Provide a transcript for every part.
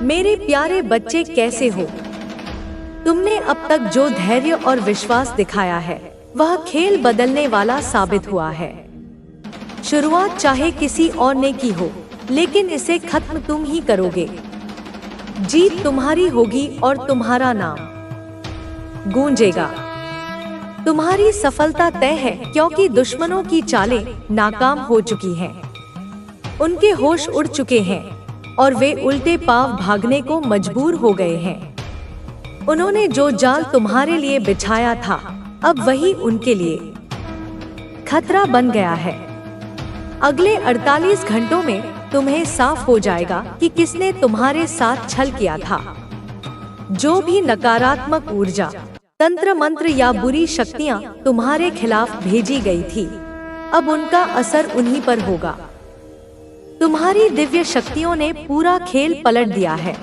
मेरे प्यारे बच्चे, कैसे हो? तुमने अब तक जो धैर्य और विश्वास दिखाया है वह खेल बदलने वाला साबित हुआ है। शुरुआत चाहे किसी और ने की हो, लेकिन इसे खत्म तुम ही करोगे। जीत तुम्हारी होगी और तुम्हारा नाम गूंजेगा। तुम्हारी सफलता तय है, क्योंकि दुश्मनों की चालें नाकाम हो चुकी हैं। उनके होश उड़ चुके हैं और वे उल्टे पांव भागने को मजबूर हो गए हैं। उन्होंने जो जाल तुम्हारे लिए बिछाया था, अब वही उनके लिए खतरा बन गया है। अगले 48 घंटों में तुम्हें साफ हो जाएगा कि किसने तुम्हारे साथ छल किया था। जो भी नकारात्मक ऊर्जा, तंत्र मंत्र या बुरी शक्तियां तुम्हारे खिलाफ भेजी गई थी, अब उनका असर उन्हीं पर होगा। तुम्हारी दिव्य शक्तियों ने पूरा खेल पलट दिया है।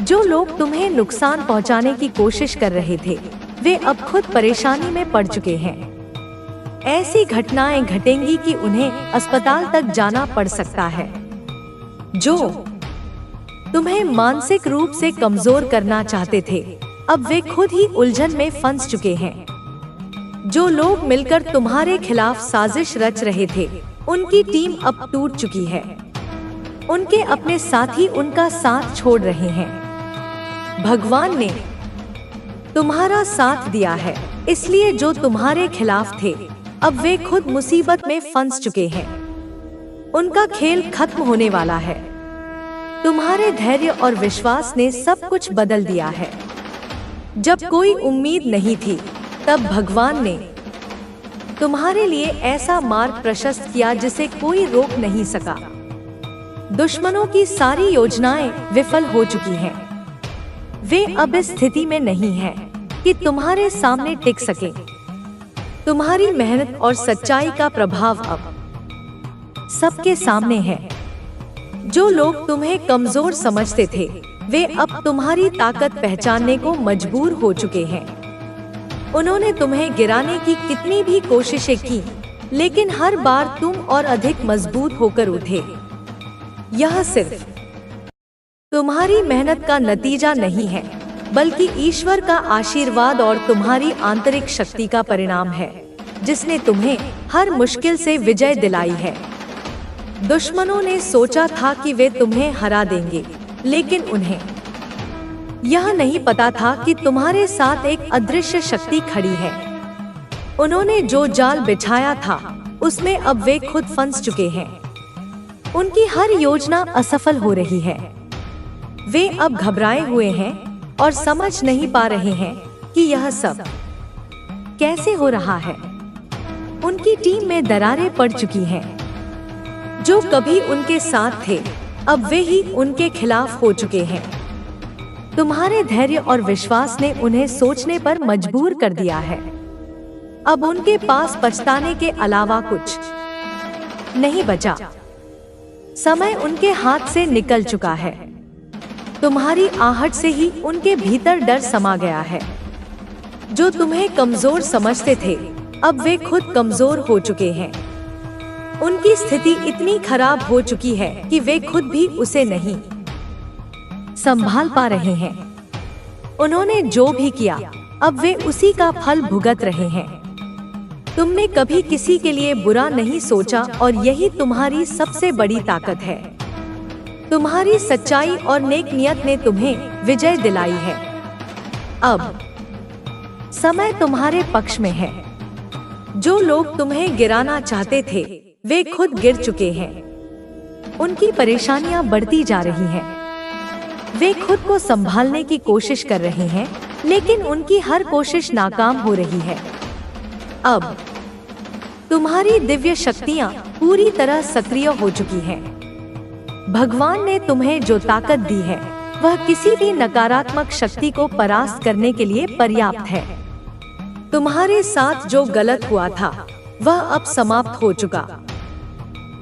जो लोग तुम्हें नुकसान पहुंचाने की कोशिश कर रहे थे, वे अब खुद परेशानी में पड़ चुके हैं। ऐसी घटनाएं घटेंगी कि उन्हें अस्पताल तक जाना पड़ सकता है। जो तुम्हें मानसिक रूप से कमजोर करना चाहते थे, अब वे खुद ही उलझन में फंस चुके हैं। जो लोग मिलकर तुम्हारे खिलाफ साजिश रच रहे थे, उनकी टीम अब टूट चुकी है। उनके अपने साथी उनका साथ छोड़ रहे हैं। भगवान ने तुम्हारा साथ दिया है, इसलिए जो तुम्हारे खिलाफ थे, अब वे खुद मुसीबत में फंस चुके हैं। उनका खेल खत्म होने वाला है। तुम्हारे धैर्य और विश्वास ने सब कुछ बदल दिया है। जब कोई उम्मीद नहीं थी, तब भगवान ने तुम्हारे लिए ऐसा मार्ग प्रशस्त किया जिसे कोई रोक नहीं सका। दुश्मनों की सारी योजनाएं विफल हो चुकी हैं। वे अब इस स्थिति में नहीं हैं कि तुम्हारे सामने टिक सके। तुम्हारी मेहनत और सच्चाई का प्रभाव अब सबके सामने है। जो लोग तुम्हें कमजोर समझते थे, वे अब तुम्हारी ताकत पहचानने को मजबूर हो चुके हैं। उन्होंने तुम्हें गिराने की कितनी भी कोशिशें की, लेकिन हर बार तुम और अधिक मजबूत होकर उठे। यह सिर्फ तुम्हारी मेहनत का नतीजा नहीं है, बल्कि ईश्वर का आशीर्वाद और तुम्हारी आंतरिक शक्ति का परिणाम है, जिसने तुम्हें हर मुश्किल से विजय दिलाई है। दुश्मनों ने सोचा था कि वे तुम्हें हरा देंगे, लेकिन उन्हें यह नहीं पता था कि तुम्हारे साथ एक अदृश्य शक्ति खड़ी है। उन्होंने जो जाल बिछाया था, उसमें अब वे खुद फंस चुके हैं। उनकी हर योजना असफल हो रही है। वे अब घबराए हुए हैं और समझ नहीं पा रहे हैं कि यह सब कैसे हो रहा है। उनकी टीम में दरारें पड़ चुकी हैं। जो कभी उनके साथ थे, अब वे ही उनके खिलाफ हो चुके हैं। तुम्हारे धैर्य और विश्वास ने उन्हें सोचने पर मजबूर कर दिया है। अब उनके पास पछताने के अलावा कुछ नहीं बचा। समय उनके हाथ से निकल चुका है। तुम्हारी आहट से ही उनके भीतर डर समा गया है। जो तुम्हें कमजोर समझते थे, अब वे खुद कमजोर हो चुके हैं। उनकी स्थिति इतनी खराब हो चुकी है कि वे खुद भी उसे नहीं संभाल पा रहे हैं। उन्होंने जो भी किया, अब वे उसी का फल भुगत रहे हैं। तुमने कभी किसी के लिए बुरा नहीं सोचा और यही तुम्हारी सबसे बड़ी ताकत है। तुम्हारी सच्चाई और नेक नियत ने तुम्हें विजय दिलाई है। अब समय तुम्हारे पक्ष में है। जो लोग तुम्हें गिराना चाहते थे, वे खुद गिर चुके हैं। उनकी परेशानियां बढ़ती जा रही हैं। वे खुद को संभालने की कोशिश कर रहे हैं, लेकिन उनकी हर कोशिश नाकाम हो रही है। अब तुम्हारी दिव्य शक्तियां पूरी तरह सक्रिय हो चुकी हैं। भगवान ने तुम्हें जो ताकत दी है, वह किसी भी नकारात्मक शक्ति को परास्त करने के लिए पर्याप्त है। तुम्हारे साथ जो गलत हुआ था, वह अब समाप्त हो चुका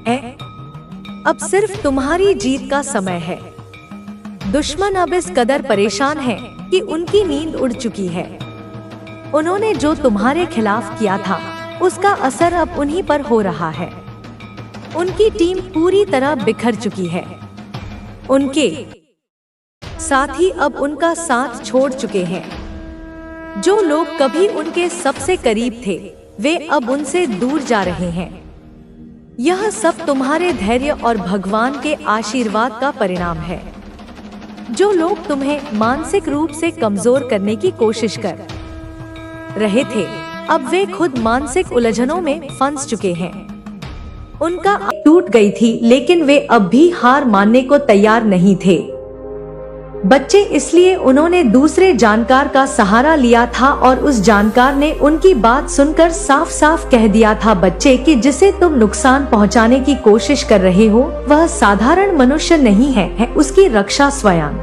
है। अब सिर्फ तुम्हारी जीत का समय है। दुश्मन अब इस कदर परेशान है कि उनकी नींद उड़ चुकी है। उन्होंने जो तुम्हारे खिलाफ किया था, उसका असर अब उन्हीं पर हो रहा है। उनकी टीम पूरी तरह बिखर चुकी है। उनके साथ ही अब उनका साथ छोड़ चुके हैं। जो लोग कभी उनके सबसे करीब थे, वे अब उनसे दूर जा रहे हैं। यह सब तुम्हारे धैर्य और भगवान के आशीर्वाद का परिणाम है। जो लोग तुम्हें मानसिक रूप से कमजोर करने की कोशिश कर रहे थे, अब वे खुद मानसिक उलझनों में फंस चुके हैं। उनका टूट गई थी, लेकिन वे अब भी हार मानने को तैयार नहीं थे। बच्चे इसलिए उन्होंने दूसरे जानकार का सहारा लिया था और उस जानकार ने उनकी बात सुनकर साफ साफ कह दिया था, बच्चे कि जिसे तुम नुकसान पहुंचाने की कोशिश कर रहे हो वह साधारण मनुष्य नहीं है उसकी रक्षा स्वयं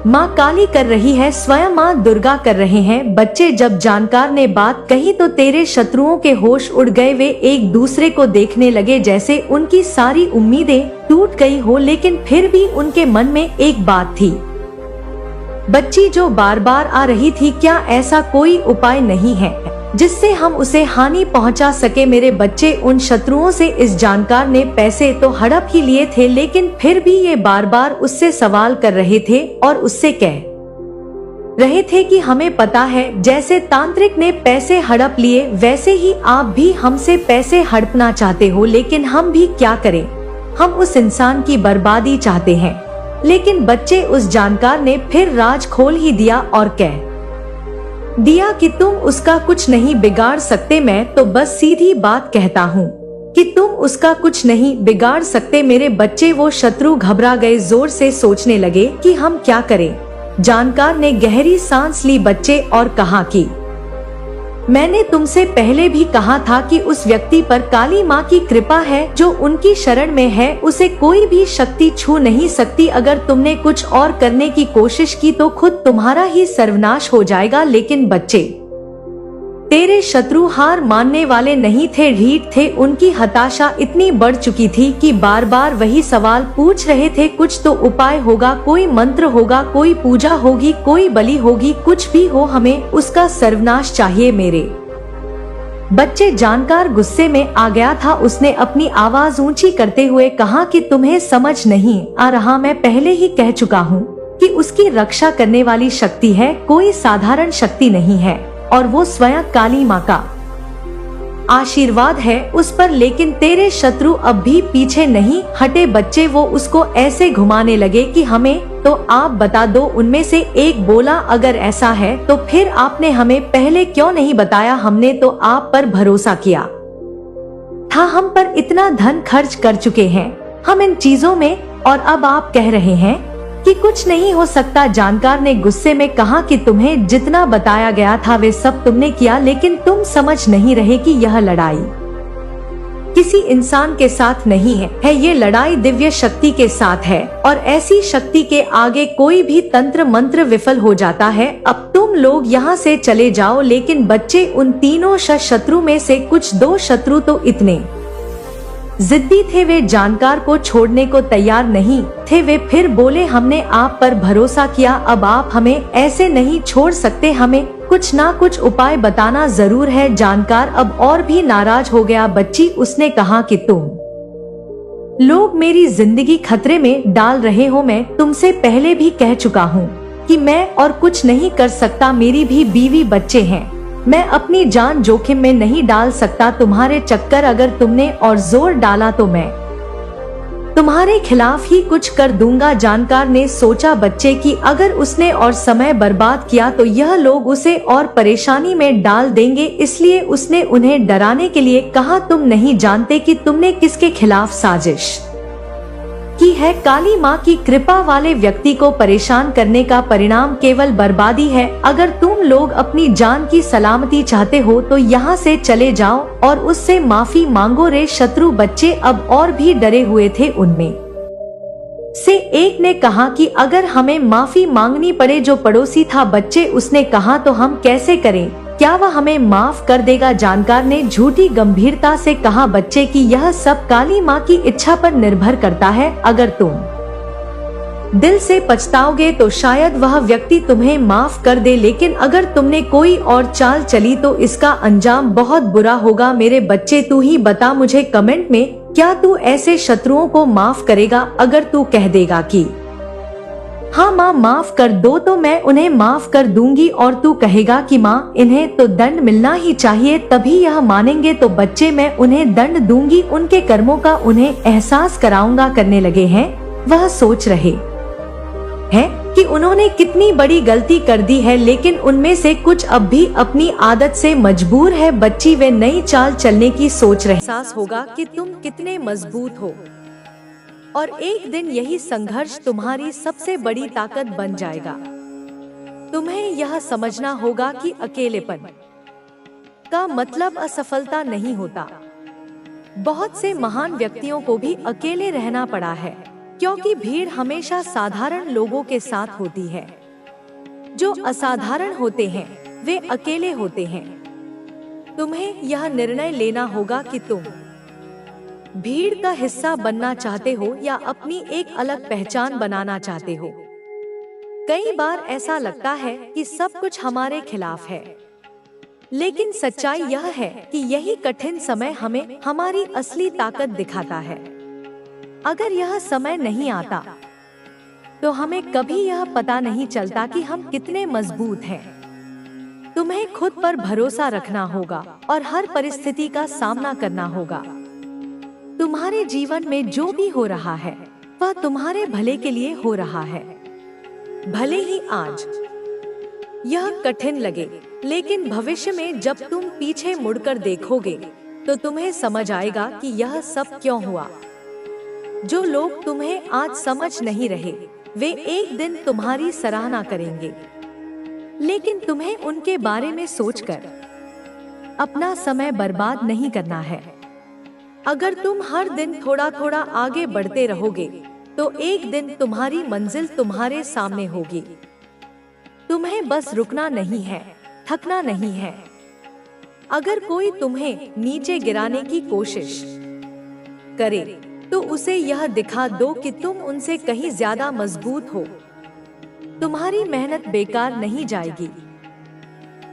माँ काली कर रही है, स्वयं माँ दुर्गा कर रहे हैं। बच्चे, जब जानकार ने बात कही तो तेरे शत्रुओं के होश उड़ गए। वे एक दूसरे को देखने लगे जैसे उनकी सारी उम्मीदें टूट गई हो, लेकिन फिर भी उनके मन में एक बात थी, बच्ची जो बार बार आ रही थी, क्या ऐसा कोई उपाय नहीं है जिससे हम उसे हानि पहुंचा सके। मेरे बच्चे, उन शत्रुओं से इस जानकार ने पैसे तो हड़प ही लिए थे, लेकिन फिर भी ये बार बार उससे सवाल कर रहे थे और उससे कह रहे थे कि हमें पता है, जैसे तांत्रिक ने पैसे हड़प लिए वैसे ही आप भी हमसे पैसे हड़पना चाहते हो। लेकिन हम भी क्या करें, हम उस इंसान की बर्बादी चाहते हैं। लेकिन बच्चे, उस जानकार ने फिर राज खोल ही दिया और कह दिया कि तुम उसका कुछ नहीं बिगाड़ सकते। मैं तो बस सीधी बात कहता हूँ कि तुम उसका कुछ नहीं बिगाड़ सकते। मेरे बच्चे, वो शत्रु घबरा गए, जोर से सोचने लगे कि हम क्या करें। जानकार ने गहरी सांस ली बच्चे और कहा कि मैंने तुमसे पहले भी कहा था कि उस व्यक्ति पर काली माँ की कृपा है। जो उनकी शरण में है उसे कोई भी शक्ति छू नहीं सकती। अगर तुमने कुछ और करने की कोशिश की तो खुद तुम्हारा ही सर्वनाश हो जाएगा। लेकिन बच्चे, तेरे शत्रु हार मानने वाले नहीं थे, ढीठ थे। उनकी हताशा इतनी बढ़ चुकी थी कि बार बार वही सवाल पूछ रहे थे, कुछ तो उपाय होगा, कोई मंत्र होगा, कोई पूजा होगी, कोई बलि होगी, कुछ भी हो, हमें उसका सर्वनाश चाहिए। मेरे बच्चे, जानकार गुस्से में आ गया था। उसने अपनी आवाज ऊंची करते हुए कहा कि तुम्हें समझ नहीं आ रहा, मैं पहले ही कह चुका हूँ कि उसकी रक्षा करने वाली शक्ति है, कोई साधारण शक्ति नहीं है, और वो स्वयं काली माँ का आशीर्वाद है उस पर। लेकिन तेरे शत्रु अब भी पीछे नहीं हटे। बच्चे, वो उसको ऐसे घुमाने लगे कि हमें तो आप बता दो। उनमें से एक बोला, अगर ऐसा है तो फिर आपने हमें पहले क्यों नहीं बताया। हमने तो आप पर भरोसा किया था, हम पर इतना धन खर्च कर चुके हैं हम इन चीजों में, और अब आप कह रहे हैं कि कुछ नहीं हो सकता। जानकार ने गुस्से में कहा कि तुम्हें जितना बताया गया था वे सब तुमने किया, लेकिन तुम समझ नहीं रहे कि यह लड़ाई किसी इंसान के साथ नहीं है, ये लड़ाई दिव्य शक्ति के साथ है, और ऐसी शक्ति के आगे कोई भी तंत्र मंत्र विफल हो जाता है। अब तुम लोग यहाँ से चले जाओ। लेकिन बच्चे, उन तीनों शत्रु में से कुछ 2 शत्रु तो इतने जिद्दी थे, वे जानकार को छोड़ने को तैयार नहीं थे। वे फिर बोले, हमने आप पर भरोसा किया, अब आप हमें ऐसे नहीं छोड़ सकते, हमें कुछ ना कुछ उपाय बताना जरूर है। जानकार अब और भी नाराज हो गया। बच्ची, उसने कहा कि तुम लोग मेरी जिंदगी खतरे में डाल रहे हो। मैं तुमसे पहले भी कह चुका हूँ कि मैं और कुछ नहीं कर सकता। मेरी भी बीवी बच्चे हैं, मैं अपनी जान जोखिम में नहीं डाल सकता। तुम्हारे चक्कर अगर तुमने और जोर डाला तो मैं तुम्हारे खिलाफ ही कुछ कर दूंगा। जानकार ने सोचा बच्चे कि अगर उसने और समय बर्बाद किया तो यह लोग उसे और परेशानी में डाल देंगे, इसलिए उसने उन्हें डराने के लिए कहा, तुम नहीं जानते कि तुमने किसके खिलाफ साजिश की है। काली माँ की कृपा वाले व्यक्ति को परेशान करने का परिणाम केवल बर्बादी है। अगर तुम लोग अपनी जान की सलामती चाहते हो तो यहाँ से चले जाओ और उससे माफी मांगो। रे शत्रु बच्चे अब और भी डरे हुए थे। उनमें से एक ने कहा कि अगर हमें माफी मांगनी पड़े, जो पड़ोसी था बच्चे, उसने कहा तो हम कैसे करें, क्या वह हमें माफ कर देगा। जानकार ने झूठी गंभीरता से कहा, बच्चे कि यह सब काली माँ की इच्छा पर निर्भर करता है। अगर तुम दिल से पछताओगे तो शायद वह व्यक्ति तुम्हें माफ कर दे, लेकिन अगर तुमने कोई और चाल चली तो इसका अंजाम बहुत बुरा होगा। मेरे बच्चे, तू ही बता मुझे कमेंट में, क्या तू ऐसे शत्रुओं को माफ करेगा। अगर तू कह देगा कि हाँ माँ माफ कर दो तो मैं उन्हें माफ कर दूंगी, और तू कहेगा कि माँ इन्हें तो दंड मिलना ही चाहिए, तभी यह मानेंगे। तो बच्चे मैं उन्हें दंड दूंगी, उनके कर्मों का उन्हें एहसास कराऊंगा। करने लगे हैं, वह सोच रहे हैं कि उन्होंने कितनी बड़ी गलती कर दी है, लेकिन उनमें से कुछ अब भी अपनी आदत से मजबूर है। बच्ची वे नई चाल चलने की सोच रहे। एहसास होगा कि तुम कितने मजबूत हो, और एक दिन यही संघर्ष तुम्हारी सबसे बड़ी ताकत बन जाएगा। तुम्हें यह समझना होगा कि अकेलेपन का मतलब असफलता नहीं होता। बहुत से महान व्यक्तियों को भी अकेले रहना पड़ा है, क्योंकि भीड़ हमेशा साधारण लोगों के साथ होती है। जो असाधारण होते हैं वे अकेले होते हैं। तुम्हें यह निर्णय लेना होगा कि तुम भीड़ का हिस्सा बनना चाहते हो या अपनी एक अलग पहचान बनाना चाहते हो। कई बार ऐसा लगता है कि सब कुछ हमारे खिलाफ है, लेकिन सच्चाई यह है कि यही कठिन समय हमें हमारी असली ताकत दिखाता है। अगर यह समय नहीं आता तो हमें कभी यह पता नहीं चलता कि हम कितने मजबूत हैं। तुम्हें खुद पर भरोसा रखना होगा और हर परिस्थिति का सामना करना होगा। तुम्हारे जीवन में जो भी हो रहा है वह तुम्हारे भले के लिए हो रहा है। भले ही आज यह कठिन लगे, लेकिन भविष्य में जब तुम पीछे मुड़कर देखोगे तो तुम्हें समझ आएगा कि यह सब क्यों हुआ। जो लोग तुम्हें आज समझ नहीं रहे वे एक दिन तुम्हारी सराहना करेंगे, लेकिन तुम्हें उनके बारे में सोचकर अपना समय बर्बाद नहीं करना है। अगर तुम हर दिन थोड़ा थोड़ा आगे बढ़ते रहोगे तो एक दिन तुम्हारी मंजिल तुम्हारे सामने होगी। तुम्हें बस रुकना नहीं है, थकना नहीं है। अगर कोई तुम्हें नीचे गिराने की कोशिश करे तो उसे यह दिखा दो कि तुम उनसे कहीं ज्यादा मजबूत हो। तुम्हारी मेहनत बेकार नहीं जाएगी।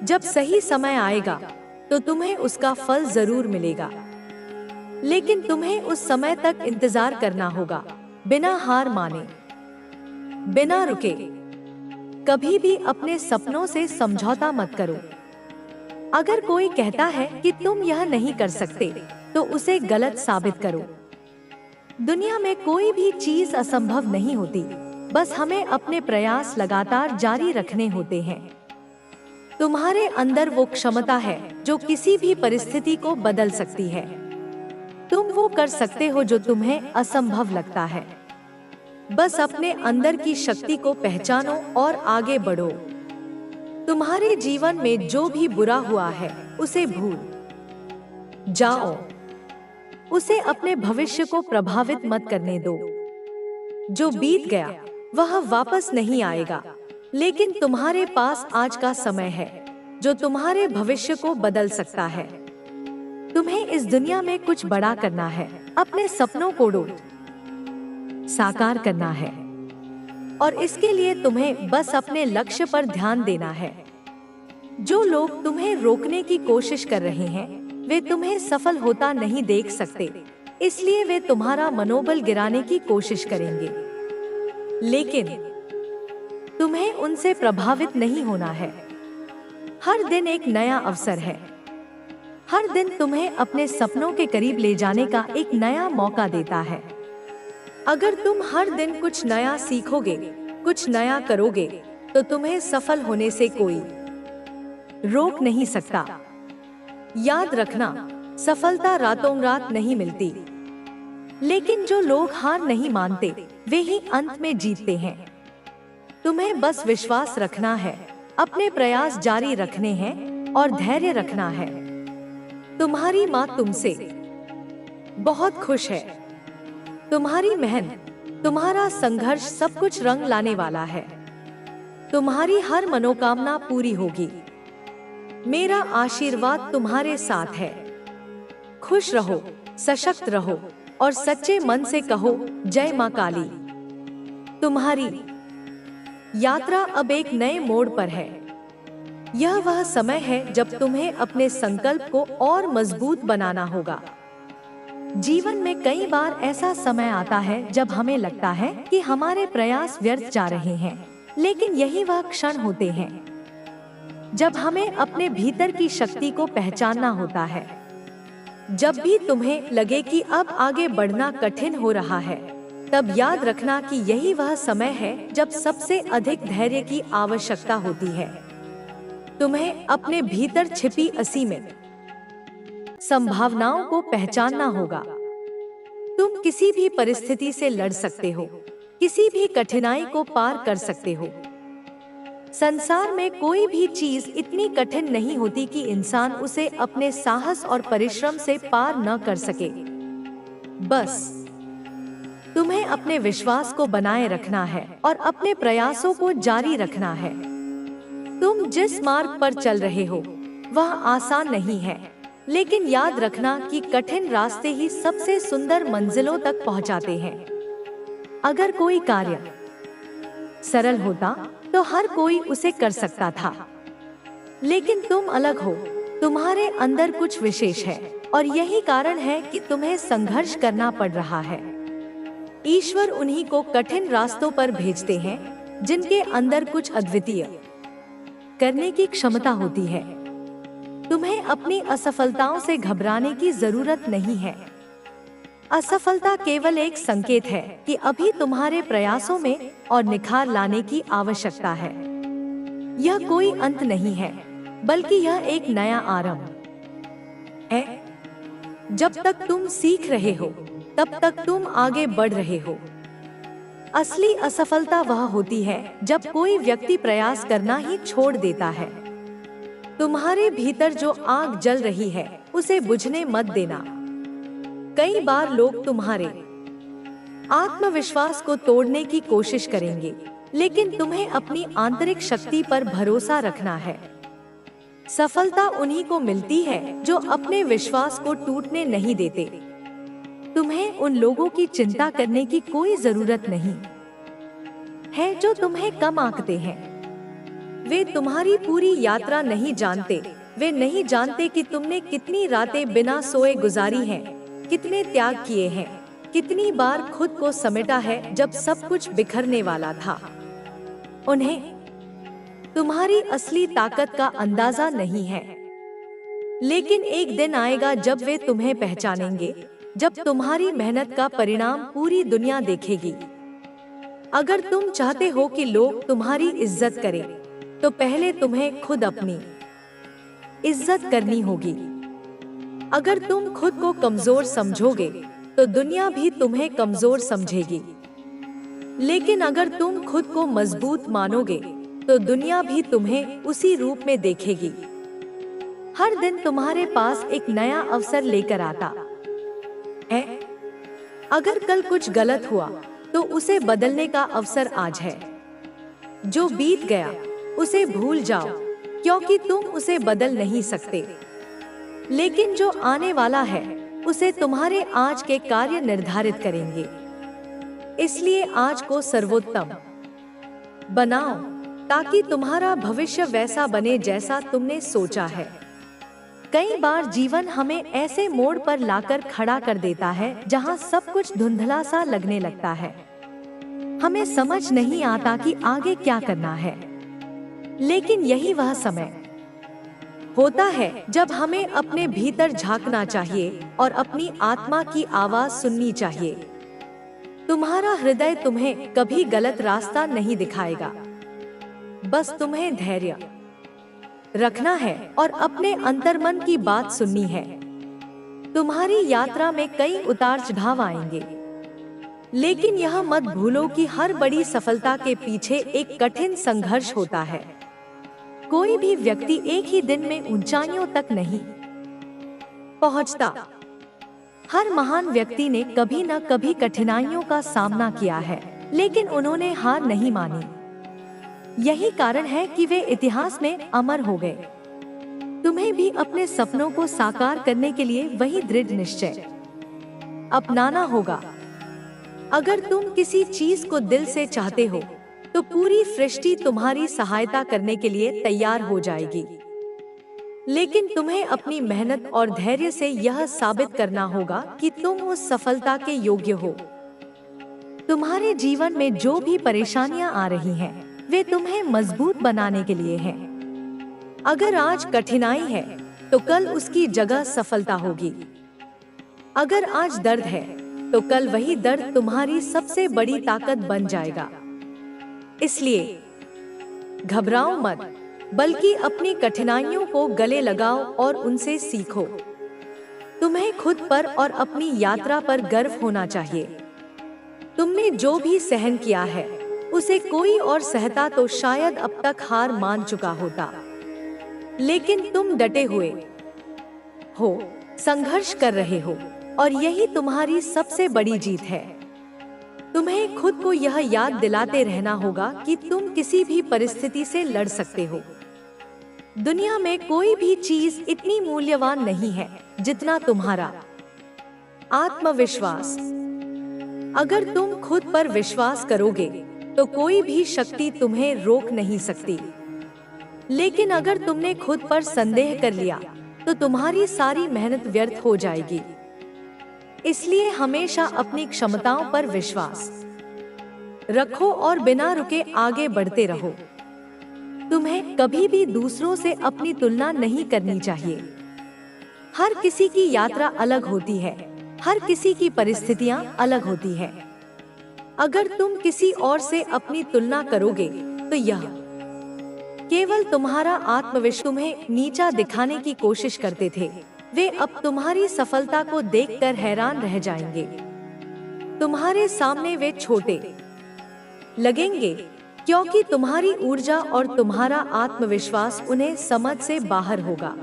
जब सही समय आएगा तो तुम्हें उसका फल जरूर मिलेगा, लेकिन तुम्हें उस समय तक इंतजार करना होगा, बिना हार माने, बिना रुके। कभी भी अपने सपनों से समझौता मत करो। अगर कोई कहता है कि तुम यह नहीं कर सकते तो उसे गलत साबित करो। दुनिया में कोई भी चीज असंभव नहीं होती, बस हमें अपने प्रयास लगातार जारी रखने होते हैं। तुम्हारे अंदर वो क्षमता है जो किसी भी परिस्थिति को बदल सकती है। तुम वो कर सकते हो जो तुम्हें असंभव लगता है। बस अपने अंदर की शक्ति को पहचानो और आगे बढ़ो। तुम्हारे जीवन में जो भी बुरा हुआ है उसे भूल जाओ। उसे अपने भविष्य को प्रभावित मत करने दो। जो बीत गया वह वापस नहीं आएगा, लेकिन तुम्हारे पास आज का समय है जो तुम्हारे भविष्य को बदल सकता है। तुम्हें इस दुनिया में कुछ बड़ा करना है, अपने सपनों को साकार करना है, और इसके लिए तुम्हें बस अपने लक्ष्य पर ध्यान देना है। जो लोग तुम्हें रोकने की कोशिश कर रहे हैं वे तुम्हें सफल होता नहीं देख सकते, इसलिए वे तुम्हारा मनोबल गिराने की कोशिश करेंगे, लेकिन तुम्हें उनसे प्रभावित नहीं होना है। हर दिन एक नया अवसर है। हर दिन तुम्हें अपने सपनों के करीब ले जाने का एक नया मौका देता है। अगर तुम हर दिन कुछ नया सीखोगे, कुछ नया करोगे, तो तुम्हें सफल होने से कोई रोक नहीं सकता। याद रखना, सफलता रातों रात नहीं मिलती, लेकिन जो लोग हार नहीं मानते वे ही अंत में जीतते हैं। तुम्हें बस विश्वास रखना है, अपने प्रयास जारी रखने हैं और धैर्य रखना है। तुम्हारी माँ तुमसे बहुत खुश है। तुम्हारी मेहनत, तुम्हारा संघर्ष सब कुछ रंग लाने वाला है। तुम्हारी हर मनोकामना पूरी होगी। मेरा आशीर्वाद तुम्हारे साथ है। खुश रहो, सशक्त रहो और सच्चे मन से कहो जय मां काली। तुम्हारी यात्रा अब एक नए मोड़ पर है। यह वह समय है जब तुम्हें अपने संकल्प को और मजबूत बनाना होगा। जीवन में कई बार ऐसा समय आता है जब हमें लगता है कि हमारे प्रयास व्यर्थ जा रहे हैं, लेकिन यही वह क्षण होते हैं जब हमें अपने भीतर की शक्ति को पहचानना होता है। जब भी तुम्हें लगे कि अब आगे बढ़ना कठिन हो रहा है, तब याद रखना कि यही वह समय है जब सबसे अधिक धैर्य की आवश्यकता होती है। तुम्हें अपने भीतर छिपी असीमित संभावनाओं को पहचानना होगा। तुम किसी भी परिस्थिति से लड़ सकते हो, किसी भी कठिनाई को पार कर सकते हो। संसार में कोई भी चीज इतनी कठिन नहीं होती कि इंसान उसे अपने साहस और परिश्रम से पार न कर सके। बस तुम्हें अपने विश्वास को बनाए रखना है और अपने प्रयासों को जारी रखना है। तुम जिस मार्ग पर चल रहे हो वह आसान नहीं है, लेकिन याद रखना कि कठिन रास्ते ही सबसे सुंदर मंजिलों तक पहुंचाते हैं। अगर कोई कार्य सरल होता तो हर कोई उसे कर सकता था, लेकिन तुम अलग हो, तुम्हारे अंदर कुछ विशेष है और यही कारण है कि तुम्हें संघर्ष करना पड़ रहा है। ईश्वर उन्हीं को कठिन रास्तों पर भेजते हैं जिनके अंदर कुछ अद्वितीय करने की क्षमता होती है। तुम्हें अपनी असफलताओं से घबराने की जरूरत नहीं है। असफलता केवल एक संकेत है कि अभी तुम्हारे प्रयासों में और निखार लाने की आवश्यकता है। यह कोई अंत नहीं है, बल्कि यह एक नया आरंभ है। जब तक तुम सीख रहे हो, तब तक तुम आगे बढ़ रहे हो। असली असफलता वह होती है जब कोई व्यक्ति प्रयास करना ही छोड़ देता है। तुम्हारे भीतर जो आग जल रही है उसे बुझने मत देना। कई बार लोग तुम्हारे आत्मविश्वास को तोड़ने की कोशिश करेंगे, लेकिन तुम्हें अपनी आंतरिक शक्ति पर भरोसा रखना है। सफलता उन्हीं को मिलती है जो अपने विश्वास को टूटने नहीं देते। तुम्हें उन लोगों की चिंता करने की कोई जरूरत नहीं है जो तुम्हें कम आंकते हैं। वे तुम्हारी पूरी यात्रा नहीं जानते। वे नहीं जानते कि तुमने कितनी रातें बिना सोए गुजारी हैं, कितने त्याग किए हैं, कितनी बार खुद को समेटा है जब सब कुछ बिखरने वाला था। उन्हें तुम्हारी असली ताकत का अंदाजा नहीं है, लेकिन एक दिन आएगा जब वे तुम्हें पहचानेंगे, जब तुम्हारी मेहनत का परिणाम पूरी दुनिया देखेगी। अगर तुम चाहते हो कि लोग तुम्हारी इज्जत करें, तो पहले तुम्हें खुद अपनी इज्जत करनी होगी। अगर तुम खुद को कमजोर समझोगे, तो दुनिया भी तुम्हें कमजोर समझेगी। लेकिन अगर तुम खुद को मजबूत मानोगे, तो दुनिया भी तुम्हें उसी रूप में देखेगी। हर दिन तुम्हारे पास एक नया अवसर लेकर आता है। अगर कल कुछ गलत हुआ, तो उसे बदलने का अवसर आज है। जो बीत गया उसे भूल जाओ, क्योंकि तुम उसे बदल नहीं सकते। लेकिन जो आने वाला है, उसे तुम्हारे आज के कार्य निर्धारित करेंगे। इसलिए आज को सर्वोत्तम बनाओ, ताकि तुम्हारा भविष्य वैसा बने जैसा तुमने सोचा है। कई बार जीवन हमें ऐसे मोड़ पर लाकर खड़ा कर देता है जहां सब कुछ धुंधला सा लगने लगता है। हमें समझ नहीं आता कि आगे क्या करना है। लेकिन यही वह समय होता है जब हमें अपने भीतर झांकना चाहिए और अपनी आत्मा की आवाज सुननी चाहिए। तुम्हारा हृदय तुम्हें कभी गलत रास्ता नहीं दिखाएगा। बस तुम्हें धैर्य रखना है और अपने अंतर्मन की बात सुननी है। तुम्हारी यात्रा में कई उतार चढ़ाव आएंगे, लेकिन यह मत भूलो कि हर बड़ी सफलता के पीछे एक कठिन संघर्ष होता है। कोई भी व्यक्ति एक ही दिन में ऊंचाइयों तक नहीं पहुंचता। हर महान व्यक्ति ने कभी न कभी कठिनाइयों का सामना किया है, लेकिन उन्होंने हार नहीं मानी। यही कारण है कि वे इतिहास में अमर हो गए। तुम्हें भी अपने सपनों को साकार करने के लिए वही दृढ़ निश्चय अपनाना होगा। अगर तुम किसी चीज को दिल से चाहते हो, तो पूरी सृष्टि तुम्हारी सहायता करने के लिए तैयार हो जाएगी। लेकिन तुम्हें अपनी मेहनत और धैर्य से यह साबित करना होगा कि तुम उस सफलता के योग्य हो। तुम्हारे जीवन में जो भी परेशानियां आ रही हैं, वे तुम्हें मजबूत बनाने के लिए हैं। अगर आज कठिनाई है, तो कल उसकी जगह सफलता होगी। अगर आज दर्द है, तो कल वही दर्द तुम्हारी सबसे बड़ी ताकत बन जाएगा। इसलिए घबराओ मत, बल्कि अपनी कठिनाइयों को गले लगाओ और उनसे सीखो। तुम्हें खुद पर और अपनी यात्रा पर गर्व होना चाहिए। तुमने जो भी सहन किया है, उसे कोई और सहता तो शायद अब तक हार मान चुका होता। लेकिन तुम डटे हुए हो, संघर्ष कर रहे हो, और यही तुम्हारी सबसे बड़ी जीत है। तुम्हें खुद को यह याद दिलाते रहना होगा कि तुम किसी भी परिस्थिति से लड़ सकते हो। दुनिया में कोई भी चीज इतनी मूल्यवान नहीं है जितना तुम्हारा आत्मविश्वास। अगर तुम खुद पर विश्वास करोगे, तो कोई भी शक्ति तुम्हें रोक नहीं सकती। लेकिन अगर तुमने खुद पर संदेह कर लिया, तो तुम्हारी सारी मेहनत व्यर्थ हो जाएगी। इसलिए हमेशा अपनी क्षमताओं पर विश्वास रखो और बिना रुके आगे बढ़ते रहो। तुम्हें कभी भी दूसरों से अपनी तुलना नहीं करनी चाहिए। हर किसी की यात्रा अलग होती है, हर किसी की परिस्थितियां अलग होती है। अगर तुम किसी और से अपनी तुलना करोगे, तो यह केवल तुम्हारा आत्मविश्वास तुम्हें नीचा दिखाने की कोशिश करते थे। वे अब तुम्हारी सफलता को देखकर हैरान रह जाएंगे। तुम्हारे सामने वे छोटे लगेंगे, क्योंकि तुम्हारी ऊर्जा और तुम्हारा आत्मविश्वास उन्हें समझ से बाहर होगा।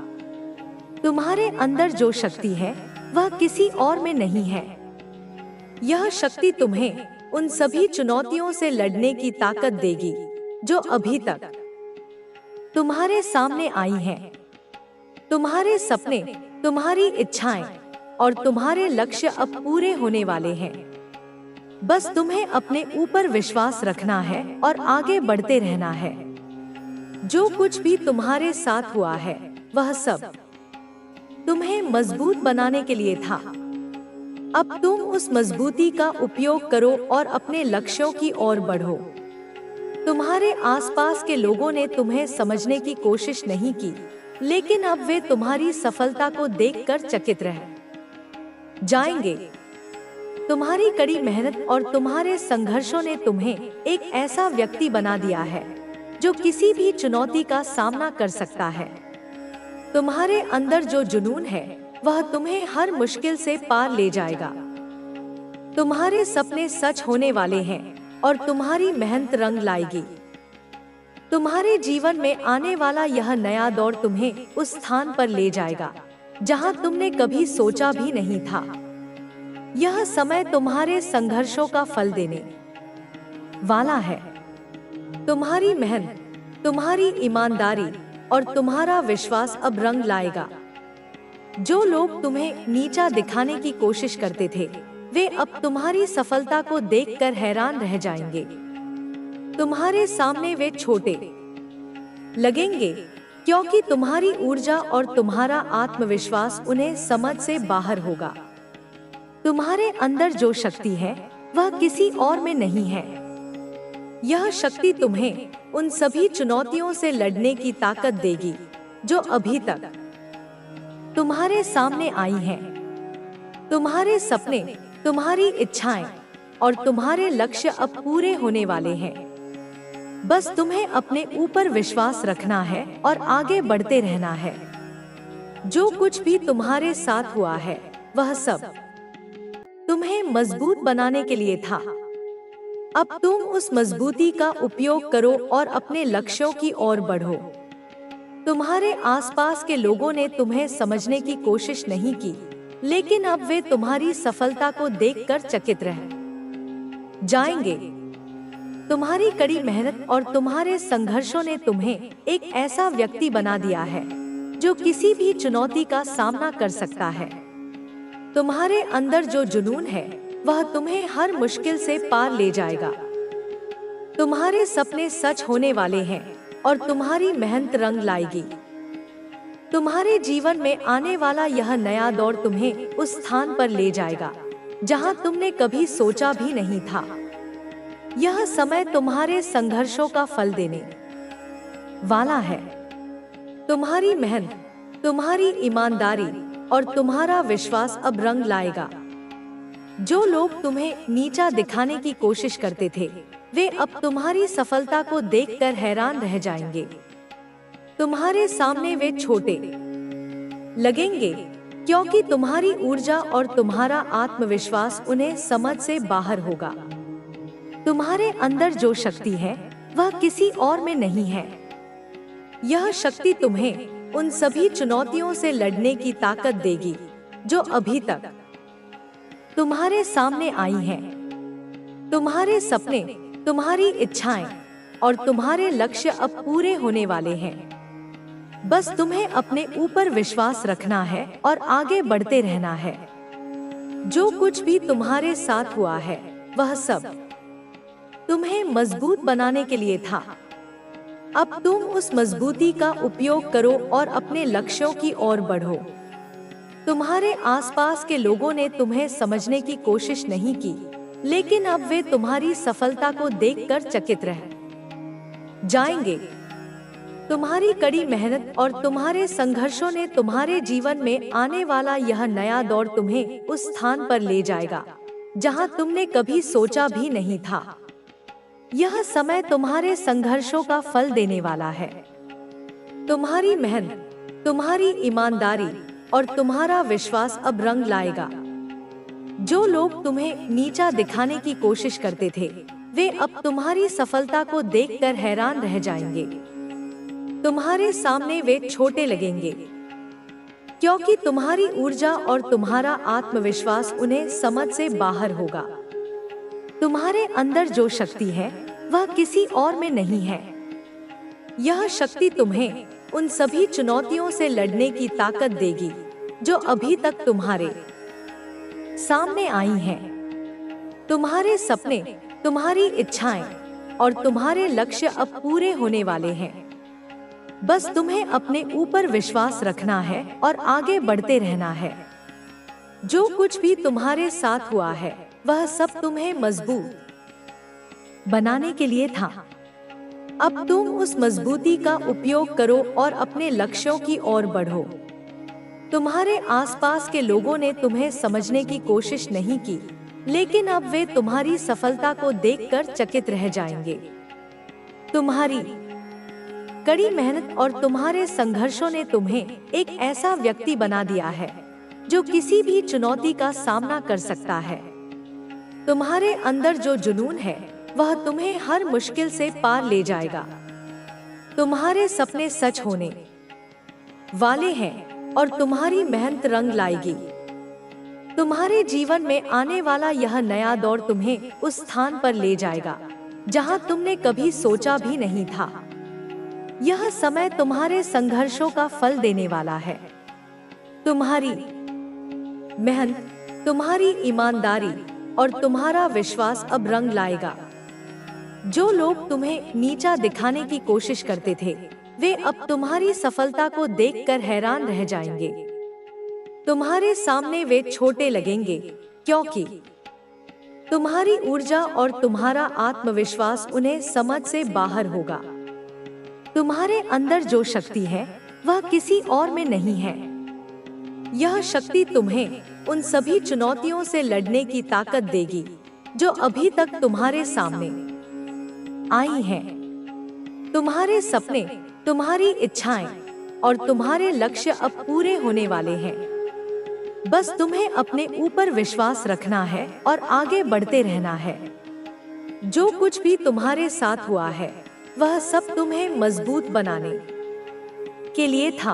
तुम्हारे अंदर जो शक्ति है, वह किसी और में नहीं है। यह शक्ति तुम्हें उन सभी चुनौतियों से लड़ने की ताकत देगी जो अभी तक तुम्हारे सामने आई हैं। तुम्हारे सपने, तुम्हारी इच्छाएं और तुम्हारे लक्ष्य अब पूरे होने वाले हैं। बस तुम्हें अपने ऊपर विश्वास रखना है और आगे बढ़ते रहना है। जो कुछ भी तुम्हारे साथ हुआ है, वह सब तुम्हें मजबूत बनाने के लिए था। अब तुम उस मजबूती का उपयोग करो और अपने लक्ष्यों की ओर बढ़ो। तुम्हारे आसपास के लोगों ने तुम्हें समझने की कोशिश नहीं की, लेकिन अब वे तुम्हारी सफलता को देखकर चकित रह जाएंगे। तुम्हारी कड़ी मेहनत और तुम्हारे संघर्षों ने तुम्हें एक ऐसा व्यक्ति बना दिया है जो किसी भी चुनौती का सामना कर सकता है। तुम्हारे अंदर जो जुनून है, वह तुम्हें हर मुश्किल से पार ले जाएगा। तुम्हारे सपने सच होने वाले हैं और तुम्हारी मेहनत रंग लाएगी। तुम्हारे जीवन में आने वाला यह नया दौर तुम्हें उस स्थान पर ले जाएगा जहां तुमने कभी सोचा भी नहीं था। यह समय तुम्हारे संघर्षों का फल देने वाला है। तुम्हारी मेहनत, तुम्हारी ईमानदारी और तुम्हारा विश्वास अब रंग लाएगा। जो लोग तुम्हें नीचा दिखाने की कोशिश करते थे, वे अब तुम्हारी सफलता को देखकर हैरान रह जाएंगे। तुम्हारे सामने वे छोटे लगेंगे, क्योंकि तुम्हारी ऊर्जा और तुम्हारा आत्मविश्वास उन्हें समझ से बाहर होगा। तुम्हारे अंदर जो शक्ति है, वह किसी और में नहीं है। यह शक्ति तुम्हें उन सभी चुनौतियों से लड़ने की ताकत देगी जो अभी तक तुम्हारे सामने आई हैं। तुम्हारे सपने, तुम्हारी इच्छाएं और तुम्हारे लक्ष्य अब पूरे होने वाले हैं। बस तुम्हें अपने ऊपर विश्वास रखना है और आगे बढ़ते रहना है। जो कुछ भी तुम्हारे साथ हुआ है, वह सब तुम्हें मजबूत बनाने के लिए था। अब तुम उस मजबूती का उपयोग करो और अपने लक्ष्यों की ओर बढ़ो। तुम्हारे आसपास के लोगों ने तुम्हें समझने की कोशिश नहीं की, लेकिन अब वे तुम्हारी सफलता को देखकर चकित रह जाएंगे। तुम्हारी कड़ी मेहनत और तुम्हारे संघर्षों ने तुम्हें एक ऐसा व्यक्ति बना दिया है जो किसी भी चुनौती का सामना कर सकता है। तुम्हारे अंदर जो जुनून है, वह तुम्हें हर मुश्किल से पार ले जाएगा। तुम्हारे सपने सच होने वाले हैं और तुम्हारी मेहनत रंग लाएगी। तुम्हारे जीवन में आने वाला यह नया दौर तुम्हें उस स्थान पर ले जाएगा जहां तुमने कभी सोचा भी नहीं था। यह समय तुम्हारे संघर्षों का फल देने वाला है। तुम्हारी मेहनत, तुम्हारी ईमानदारी और तुम्हारा विश्वास अब रंग लाएगा। जो लोग तुम्हें नीचा दिखाने की कोशिश करते थे, वे अब तुम्हारी सफलता को देखकर हैरान रह जाएंगे। तुम्हारे सामने वे छोटे लगेंगे क्योंकि तुम्हारी ऊर्जा और तुम्हारा आत्मविश्वास उन्हें समझ से बाहर होगा। तुम्हारे अंदर जो शक्ति है वह किसी और में नहीं है। यह शक्ति तुम्हें उन सभी चुनौतियों से लड़ने की ताकत देगी जो अभी तक तुम्हारे सामने आई हैं। तुम्हारे सपने, तुम्हारी इच्छाएं और तुम्हारे लक्ष्य अब पूरे होने वाले हैं। बस तुम्हें अपने ऊपर विश्वास रखना है और आगे बढ़ते रहना है। जो कुछ भी तुम्हारे साथ हुआ है वह सब तुम्हें मजबूत बनाने के लिए था। अब तुम उस मजबूती का उपयोग करो और अपने लक्ष्यों की ओर बढ़ो। तुम्हारे आसपास के लोगों ने तुम्हें समझने की कोशिश नहीं की, लेकिन अब वे तुम्हारी सफलता को देखकर चकित रह जाएंगे। तुम्हारी कड़ी मेहनत और तुम्हारे संघर्षों ने तुम्हारे जीवन में आने वाला यह नया दौर तुम्हें उस स्थान पर ले जाएगा जहां तुमने कभी सोचा भी नहीं था। यह समय तुम्हारे संघर्षों का फल देने वाला है। तुम्हारी मेहनत, तुम्हारी ईमानदारी और तुम्हारा विश्वास अब रंग लाएगा। जो लोग तुम्हें नीचा दिखाने की कोशिश करते थे, वे अब तुम्हारी सफलता को देखकर हैरान रह जाएंगे। तुम्हारे सामने वे छोटे लगेंगे क्योंकि तुम्हारी ऊर्जा और तुम्हारा आत्मविश्वास उन्हें समझ से बाहर होगा। तुम्हारे अंदर जो शक्ति है वह किसी और में नहीं है। यह शक्ति तुम्हें उन सभी चुनौतियों से लड़ने की ताकत देगी जो अभी तक तुम्हारे सामने आई हैं। तुम्हारे सपने, तुम्हारी इच्छाएं और तुम्हारे लक्ष्य अब पूरे होने वाले हैं। बस तुम्हें अपने ऊपर विश्वास रखना है और आगे बढ़ते रहना है। जो कुछ भी तुम्हारे साथ हुआ है वह सब तुम्हें मजबूत बनाने के लिए था। अब तुम उस मजबूती का उपयोग करो और अपने लक्ष्यों की ओर बढ़ो। तुम्हारे आसपास के लोगों ने तुम्हें समझने की कोशिश नहीं की, लेकिन अब वे तुम्हारी सफलता को देखकर चकित रह जाएंगे। तुम्हारी कड़ी मेहनत और तुम्हारे संघर्षों ने तुम्हें एक ऐसा व्यक्ति बना दिया है जो किसी भी चुनौती का सामना कर सकता है। तुम्हारे अंदर जो जुनून है वह तुम्हें हर मुश्किल से पार ले जाएगा। तुम्हारे सपने सच होने वाले हैं और तुम्हारी मेहनत रंग लाएगी। तुम्हारे जीवन में आने वाला यह नया दौर तुम्हें उस स्थान पर ले जाएगा जहां तुमने कभी सोचा भी नहीं था। यह समय तुम्हारे संघर्षों का फल देने वाला है। तुम्हारी मेहनत, तुम्हारी ईमानदारी और तुम्हारा विश्वास अब रंग लाएगा। जो लोग तुम्हें नीचा दिखाने की कोशिश करते थे, वे अब तुम्हारी सफलता को देखकर हैरान रह जाएंगे। तुम्हारे सामने वे छोटे लगेंगे क्योंकि तुम्हारी ऊर्जा और तुम्हारा आत्मविश्वास उन्हें समझ से बाहर होगा। तुम्हारे अंदर जो शक्ति है वह किसी और में नहीं है। यह शक्ति तुम्हें उन सभी चुनौतियों से लड़ने की ताकत देगी जो अभी तक तुम्हारे सामने आई हैं। तुम्हारे सपने, तुम्हारी इच्छाएं और तुम्हारे लक्ष्य अब पूरे होने वाले हैं। बस तुम्हें अपने ऊपर विश्वास रखना है और आगे बढ़ते रहना है। जो कुछ भी तुम्हारे साथ हुआ है वह सब तुम्हें मजबूत बनाने के लिए था।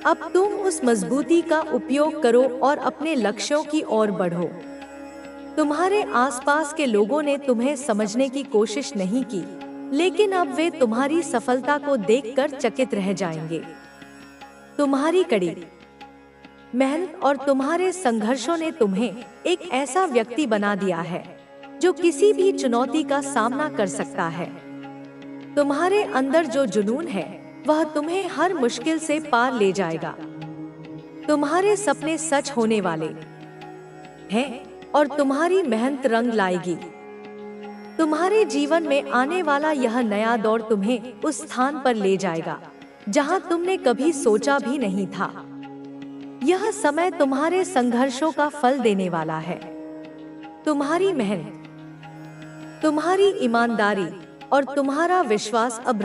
अब तुम उस मजबूती का उपयोग करो और अपने लक्ष्यों की ओर बढ़ो। तुम्हारे आसपास के लोगों ने तुम्हें समझने की कोशिश नहीं की, लेकिन अब वे तुम्हारी सफलता को देखकर चकित रह जाएंगे। तुम्हारी कड़ी मेहनत और तुम्हारे संघर्षों ने तुम्हें एक ऐसा व्यक्ति बना दिया है जो किसी भी चुनौती का सामना कर सकता है। तुम्हारे अंदर जो जुनून है वह तुम्हें हर मुश्किल से पार ले जाएगा। तुम्हारे सपने सच होने वाले हैं और तुम्हारी मेहनत रंग लाएगी। तुम्हारे जीवन में आने वाला यह नया दौर तुम्हें उस स्थान पर ले जाएगा जहां तुमने कभी सोचा भी नहीं था। यह समय तुम्हारे संघर्षों का फल देने वाला है। तुम्हारी मेहनत, तुम्हारी ईमानदारी और तुम्हारा विश्वास अब